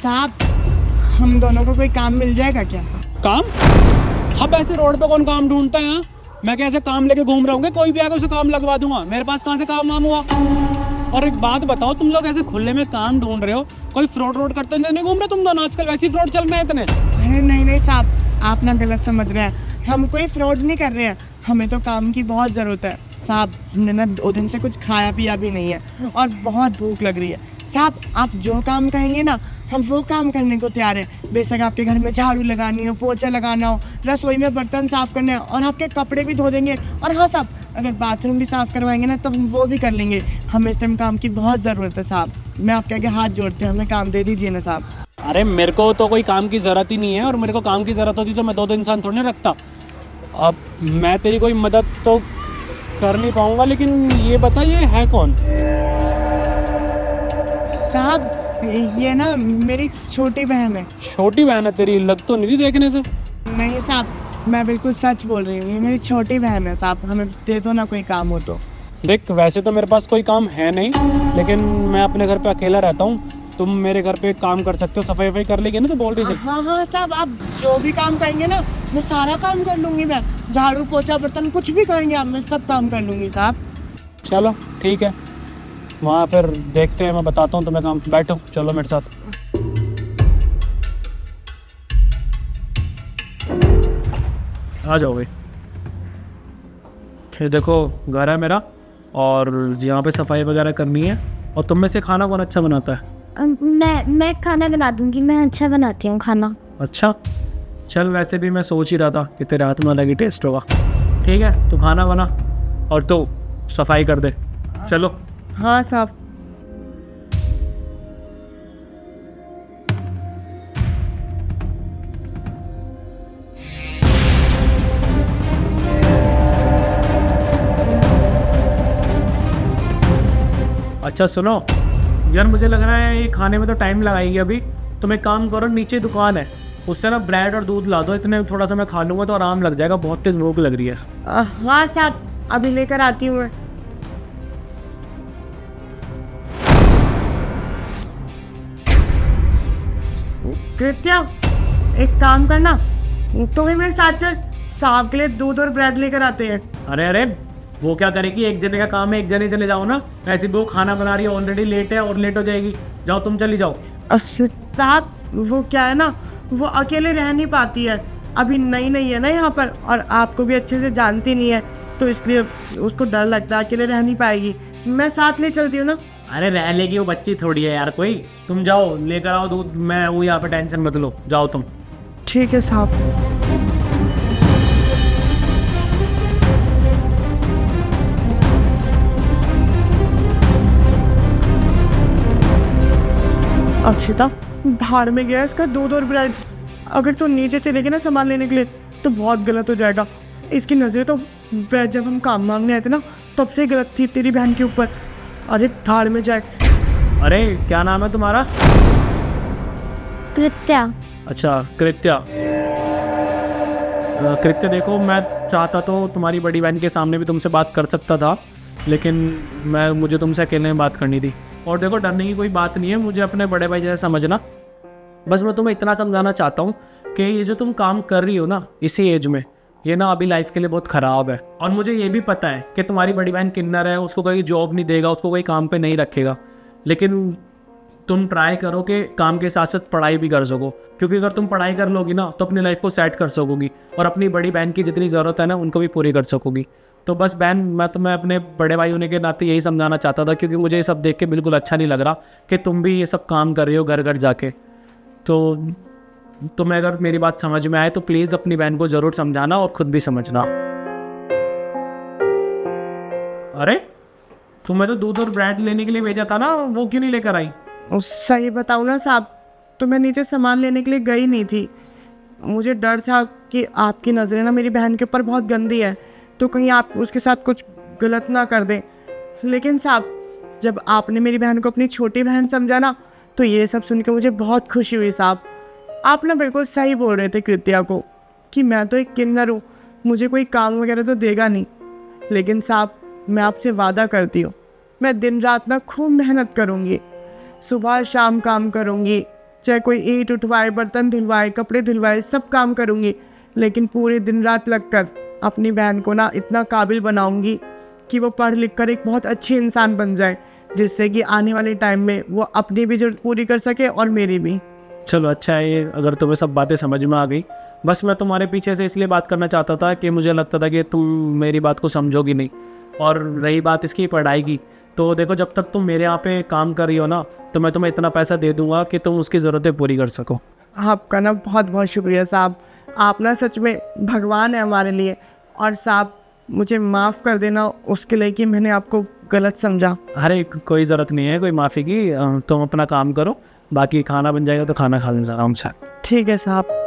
साहब हम दोनों को कोई काम मिल जाएगा क्या? काम? अब ऐसे रोड पे कौन काम ढूंढता है? मैं कैसे काम लेके घूम रहा हूँ? कोई भी आकर उसे काम लगवा दूंगा। मेरे पास कहाँ से काम वाम हुआ? और एक बात बताओ, तुम लोग ऐसे खुले में काम ढूंढ रहे हो, कोई फ्रॉड रोड करते नहीं घूम रहे तुम दोनों? आजकल वैसे ही फ्रॉड चल रहे हैं इतने। अरे नहीं साहब, आप ना गलत समझ रहे हैं। हम कोई फ्रॉड नहीं कर रहे हैं, हमें तो काम की बहुत ज़रूरत है साहब। हमने ना 2 दिन से कुछ खाया पिया भी नहीं है और बहुत भूख लग रही है साहब। आप जो काम कहेंगे ना, हम वो काम करने को तैयार हैं। बेशक आपके घर में झाड़ू लगानी हो, पोछा लगाना हो, रसोई में बर्तन साफ़ करने हो, और आपके कपड़े भी धो देंगे। और हाँ साहब, अगर बाथरूम भी साफ़ करवाएंगे ना तो हम वो भी कर लेंगे। हमें इस टाइम काम की बहुत ज़रूरत है साहब। मैं आपके आगे हाथ जोड़ते हैं, हमें काम दे दीजिए ना साहब। अरे मेरे को तो कोई काम की ज़रूरत ही नहीं है, और मेरे को काम की ज़रूरत होती तो मैं 2 इंसान थोड़ी ना रखता। अब मैं तेरी कोई मदद तो कर नहीं पाऊँगा, लेकिन ये बता, ये है कौन? साहब ये ना मेरी छोटी बहन है। छोटी बहन है तेरी? लग तो नहीं रही देखने से। नहीं साहब, मैं बिल्कुल सच बोल रही हूँ, ये मेरी छोटी बहन है साहब। हमें दे दो ना कोई काम हो तो। देख, वैसे तो मेरे पास कोई काम है नहीं, लेकिन मैं अपने घर पे अकेला रहता हूँ। तुम मेरे घर पे काम कर सकते हो, सफाई वफाई कर लेगी ना? तो बोल रही हाँ हाँ साहब, आप जो भी काम कहेंगे ना मैं सारा काम कर लूँगी। मैं झाड़ू पोछा बर्तन कुछ भी कहेंगे आप, मैं सब काम कर लूँगी साहब। चलो ठीक है, वहाँ फिर देखते हैं, मैं बताता हूँ तुम्हें काम। बैठो, चलो मेरे साथ। आ जाओ भाई। फिर देखो, घर है मेरा, और यहाँ पे सफाई वगैरह करनी है। और तुम में से खाना कौन अच्छा बनाता है? मैं खाना बना दूंगी, मैं अच्छा बनाती हूँ खाना। अच्छा, चल, वैसे भी मैं सोच ही रहा था कि तेरे हाथ में अलग ही टेस्ट होगा। ठीक है, तू खाना बना और तो सफाई कर दे। चलो। हाँ साहब। अच्छा सुनो यार, मुझे लग रहा है ये खाने में तो टाइम लगाएंगे अभी। तुम एक काम करो, नीचे दुकान है, उससे ना ब्रेड और दूध ला दो। इतने थोड़ा सा मैं खा लूँगा तो आराम लग जाएगा, बहुत तेज़ भूख लग रही है। हाँ साहब, अभी लेकर आती हूँ मैं। कृत्या, एक काम करना, तुम भी मेरे साथ चल, साहब के लिए दूध और ब्रेड लेकर आते हैं। अरे अरे, वो क्या करेगी? एक जने का काम है, एक जने चले जाओ ना। ऐसी वो खाना बना रही है, ऑलरेडी लेट है और लेट हो जाएगी। जाओ, तुम चली जाओ। अच्छा साहब, वो क्या है ना, वो अकेले रह नहीं पाती है, अभी नई नई है ना यहाँ पर, और आपको भी अच्छे से जानती नहीं है, तो इसलिए उसको डर लगता है, अकेले रह नहीं पाएगी। मैं साथ ले चलती हूँ ना। अरे रह लेगी, वो बच्ची थोड़ी है यार कोई। तुम जाओ, लेकर आओ दूध, मैं हूँ यहाँ पे, टेंशन मत लो। जाओ तुम। ठीक है साहब। अक्षिता, बाहर में गया इसका दूध और ब्रेड। अगर तू नीचे चलेगी ना सामान लेने के लिए तो बहुत गलत हो जाएगा। इसकी नज़रें तो जब हम काम मांगने आए थे ना तब से गलत थी तेरी बहन के ऊपर। अरे भाड़ में जाए। अरे क्या नाम है तुम्हारा? कृत्या। अच्छा, कृत्या। कृत्या, देखो, मैं चाहता तो तुम्हारी बड़ी बहन के सामने भी तुमसे बात कर सकता था, लेकिन मुझे तुमसे अकेले में बात करनी थी। और देखो, डरने की कोई बात नहीं है, मुझे अपने बड़े भाई जैसा समझना। बस मैं तुम्हें इतना समझाना चाहता हूँ कि ये जो तुम काम कर रही हो ना इसी एज में, ये ना अभी लाइफ के लिए बहुत ख़राब है। और मुझे ये भी पता है कि तुम्हारी बड़ी बहन किन्नर है, उसको कोई जॉब नहीं देगा, उसको कोई काम पे नहीं रखेगा। लेकिन तुम ट्राई करो कि काम के साथ साथ पढ़ाई भी कर सको, क्योंकि अगर तुम पढ़ाई कर लोगी ना तो अपनी लाइफ को सेट कर सकोगी, और अपनी बड़ी बहन की जितनी ज़रूरत है ना उनको भी पूरी कर सकोगी। तो बस बहन, मैं तुम्हें अपने बड़े भाई होने के नाते यही समझाना चाहता था, क्योंकि मुझे ये सब देख के बिल्कुल अच्छा नहीं लग रहा कि तुम भी ये सब काम कर रही हो घर घर जाके। तो तुम्हें अगर मेरी बात समझ में आए तो प्लीज़ अपनी बहन को ज़रूर समझाना और ख़ुद भी समझना। अरे, तुम्हें तो दूध और ब्रेड लेने के लिए भेजा था ना, वो क्यों नहीं लेकर आई? सही बताऊँ ना साहब, तो मैं नीचे सामान लेने के लिए गई नहीं थी। मुझे डर था कि आपकी नज़रें ना मेरी बहन के ऊपर बहुत गंदी है, तो कहीं आप उसके साथ कुछ गलत ना कर दें। लेकिन साहब, जब आपने मेरी बहन को अपनी छोटी बहन समझा ना, तो ये सब सुन के मुझे बहुत खुशी हुई साहब। आप ना बिल्कुल सही बोल रहे थे कृत्या को कि मैं तो एक किन्नर हूँ, मुझे कोई काम वगैरह तो देगा नहीं। लेकिन साहब, मैं आपसे वादा करती हूँ, मैं दिन रात ना खूब मेहनत करूँगी, सुबह शाम काम करूँगी, चाहे कोई ईंट उठवाए, बर्तन धुलवाए, कपड़े धुलवाए, सब काम करूँगी, लेकिन पूरे दिन रात लगकर अपनी बहन को ना इतना काबिल बनाऊँगी कि वो पढ़ लिख कर एक बहुत अच्छी इंसान बन जाए, जिससे कि आने वाले टाइम में वो अपनी भी ज़रूरत पूरी कर सके और मेरी भी। चलो अच्छा है ये, अगर तुम्हें सब बातें समझ में आ गई। बस मैं तुम्हारे पीछे से इसलिए बात करना चाहता था कि मुझे लगता था कि तुम मेरी बात को समझोगी नहीं। और रही बात इसकी पढ़ाई की, तो देखो जब तक तुम मेरे यहाँ पे काम कर रही हो ना, तो मैं तुम्हें इतना पैसा दे दूंगा कि तुम उसकी ज़रूरतें पूरी कर सको। आपका ना बहुत बहुत शुक्रिया साहब, आप ना सच में भगवान है हमारे लिए। और साहब मुझे माफ़ कर देना उसके लिए कि मैंने आपको गलत समझा। अरे कोई ज़रूरत नहीं है कोई माफ़ी की, तुम अपना काम करो, बाकी खाना बन जाएगा तो खाना खा लेना आराम से। ठीक है साहब।